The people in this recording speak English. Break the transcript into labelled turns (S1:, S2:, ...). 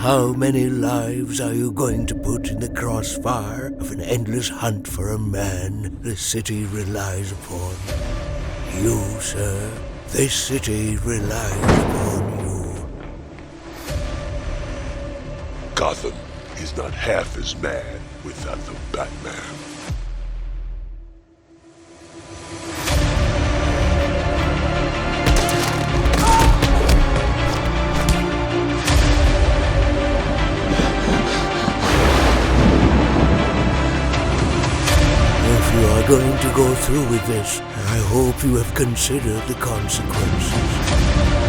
S1: How many lives are you going to put in the crossfire of an endless hunt for a man the city relies upon? You, sir. This city relies upon you.
S2: Gotham is not half as mad without the Batman.
S1: If you are going to go through with this, I hope you have considered the consequences.